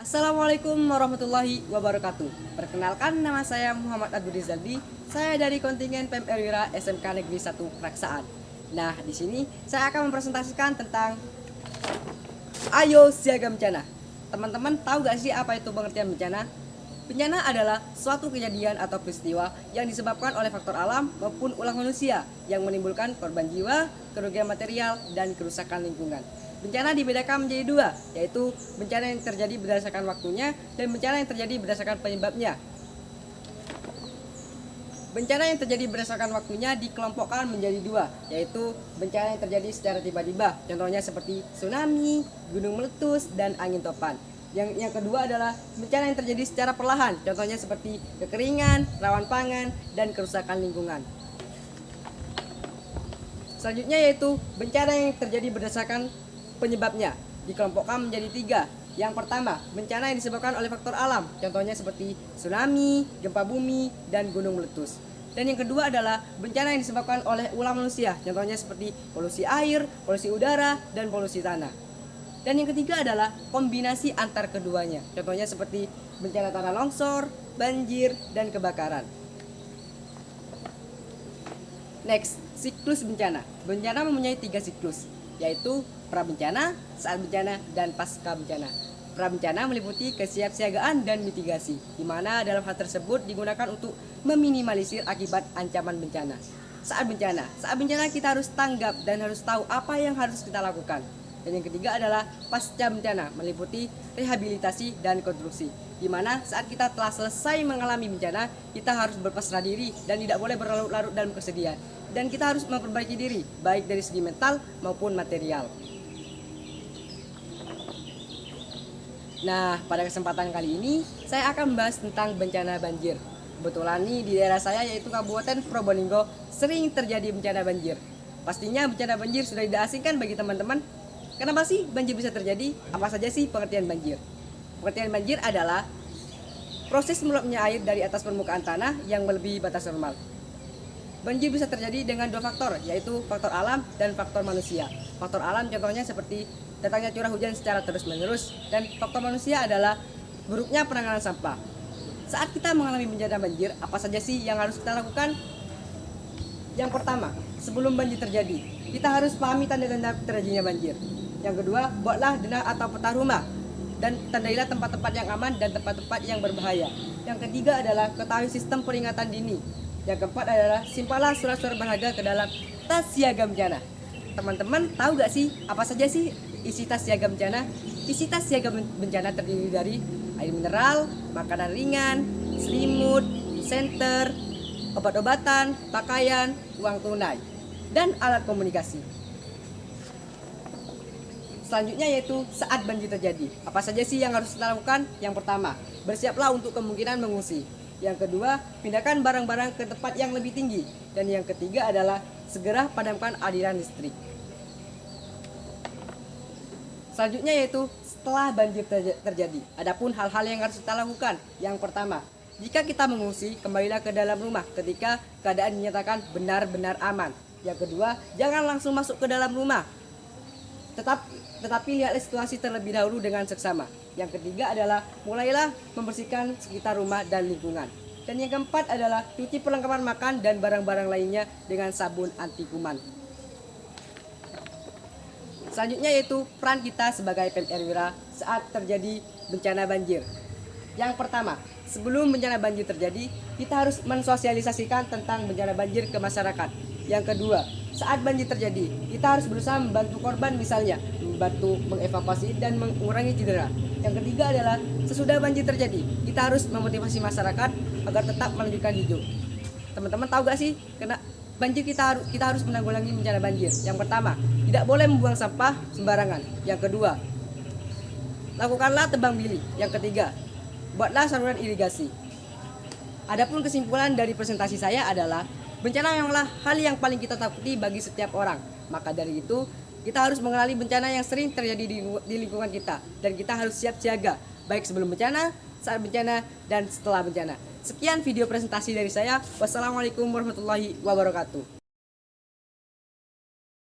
Assalamualaikum warahmatullahi wabarakatuh. Perkenalkan, nama saya Muhammad Abdul Rizaldi. Saya dari kontingen PEM Erwira SMK Negeri 1 Praksaan. Nah, di sini saya akan mempresentasikan tentang Ayo Siaga Bencana. Teman-teman tahu gak sih apa itu pengertian bencana? Bencana adalah suatu kejadian atau peristiwa yang disebabkan oleh faktor alam maupun ulah manusia yang menimbulkan korban jiwa, kerugian material, dan kerusakan lingkungan. Bencana dibedakan menjadi dua, yaitu bencana yang terjadi berdasarkan waktunya dan bencana yang terjadi berdasarkan penyebabnya. Bencana yang terjadi berdasarkan waktunya dikelompokkan menjadi dua, yaitu bencana yang terjadi secara tiba-tiba, contohnya seperti tsunami, gunung meletus, dan angin topan. Yang kedua adalah bencana yang terjadi secara perlahan, contohnya seperti kekeringan, rawan pangan, dan kerusakan lingkungan. Selanjutnya yaitu bencana yang terjadi berdasarkan penyebabnya, dikelompokkan menjadi tiga. Yang pertama, bencana yang disebabkan oleh faktor alam, contohnya seperti tsunami, gempa bumi, dan gunung meletus. Dan yang kedua adalah bencana yang disebabkan oleh ulah manusia, contohnya seperti polusi air, polusi udara, dan polusi tanah. Dan yang ketiga adalah kombinasi antar keduanya, contohnya seperti bencana tanah longsor, banjir, dan kebakaran. Next, siklus bencana. Bencana mempunyai tiga siklus, yaitu prabencana, saat bencana, dan pasca bencana. Prabencana meliputi kesiapsiagaan dan mitigasi, di mana dalam hal tersebut digunakan untuk meminimalisir akibat ancaman bencana. Saat bencana kita harus tanggap dan harus tahu apa yang harus kita lakukan. Dan yang ketiga adalah pasca bencana, meliputi rehabilitasi dan konstruksi, di mana saat kita telah selesai mengalami bencana, kita harus berpasrah diri dan tidak boleh berlarut-larut dalam kesedihan. Dan kita harus memperbaiki diri, baik dari segi mental maupun material. Nah, pada kesempatan kali ini, saya akan membahas tentang bencana banjir. Kebetulan nih di daerah saya yaitu Kabupaten Probolinggo sering terjadi bencana banjir. Pastinya bencana banjir sudah tidak asing kan bagi teman-teman? Kenapa sih banjir bisa terjadi? Apa saja sih pengertian banjir? Pengertian banjir adalah proses meluapnya air dari atas permukaan tanah yang melebihi batas normal. Banjir bisa terjadi dengan dua faktor, yaitu faktor alam dan faktor manusia. Faktor alam contohnya seperti datangnya curah hujan secara terus-menerus, dan faktor manusia adalah buruknya penanganan sampah. Saat kita mengalami bencana banjir, apa saja sih yang harus kita lakukan? Yang pertama, sebelum banjir terjadi, kita harus pahami tanda-tanda terjadinya banjir. Yang kedua, buatlah denah atau peta rumah dan tandailah tempat-tempat yang aman dan tempat-tempat yang berbahaya. Yang ketiga adalah ketahui sistem peringatan dini. Yang keempat adalah simpanlah surat-surat berharga ke dalam tas siaga bencana. Teman-teman tahu gak sih apa saja sih isi tas siaga bencana? Isi tas siaga bencana terdiri dari air mineral, makanan ringan, selimut, senter, obat-obatan, pakaian, uang tunai, dan alat komunikasi. Selanjutnya yaitu saat banjir terjadi. Apa saja sih yang harus kita lakukan? Yang pertama, bersiaplah untuk kemungkinan mengungsi. Yang kedua, pindahkan barang-barang ke tempat yang lebih tinggi. Dan yang ketiga adalah segera padamkan aliran listrik. Selanjutnya yaitu setelah banjir terjadi. Adapun hal-hal yang harus kita lakukan. Yang pertama, jika kita mengungsi, kembalilah ke dalam rumah ketika keadaan dinyatakan benar-benar aman. Yang kedua, jangan langsung masuk ke dalam rumah. Tetapi lihatlah situasi terlebih dahulu dengan seksama. Yang ketiga adalah mulailah membersihkan sekitar rumah dan lingkungan. Dan yang keempat adalah cuci perlengkapan makan dan barang-barang lainnya dengan sabun anti kuman. Selanjutnya yaitu peran kita sebagai PEM Erwira saat terjadi bencana banjir. Yang pertama, sebelum bencana banjir terjadi, kita harus mensosialisasikan tentang bencana banjir ke masyarakat. Yang kedua, saat banjir terjadi, kita harus berusaha membantu korban, misalnya membantu mengevakuasi dan mengurangi cedera. Yang ketiga adalah sesudah banjir terjadi, kita harus memotivasi masyarakat agar tetap melanjutkan hidup. Teman-teman tahu gak sih, kena banjir kita harus menanggulangi bencana banjir. Yang pertama, tidak boleh membuang sampah sembarangan. Yang kedua, lakukanlah tebang pilih. Yang ketiga, buatlah saluran irigasi. Adapun kesimpulan dari presentasi saya adalah bencana memanglah hal yang paling kita takuti bagi setiap orang. Maka dari itu, kita harus mengenali bencana yang sering terjadi di lingkungan kita. Dan kita harus siap siaga, baik sebelum bencana, saat bencana, dan setelah bencana. Sekian video presentasi dari saya. Wassalamualaikum warahmatullahi wabarakatuh.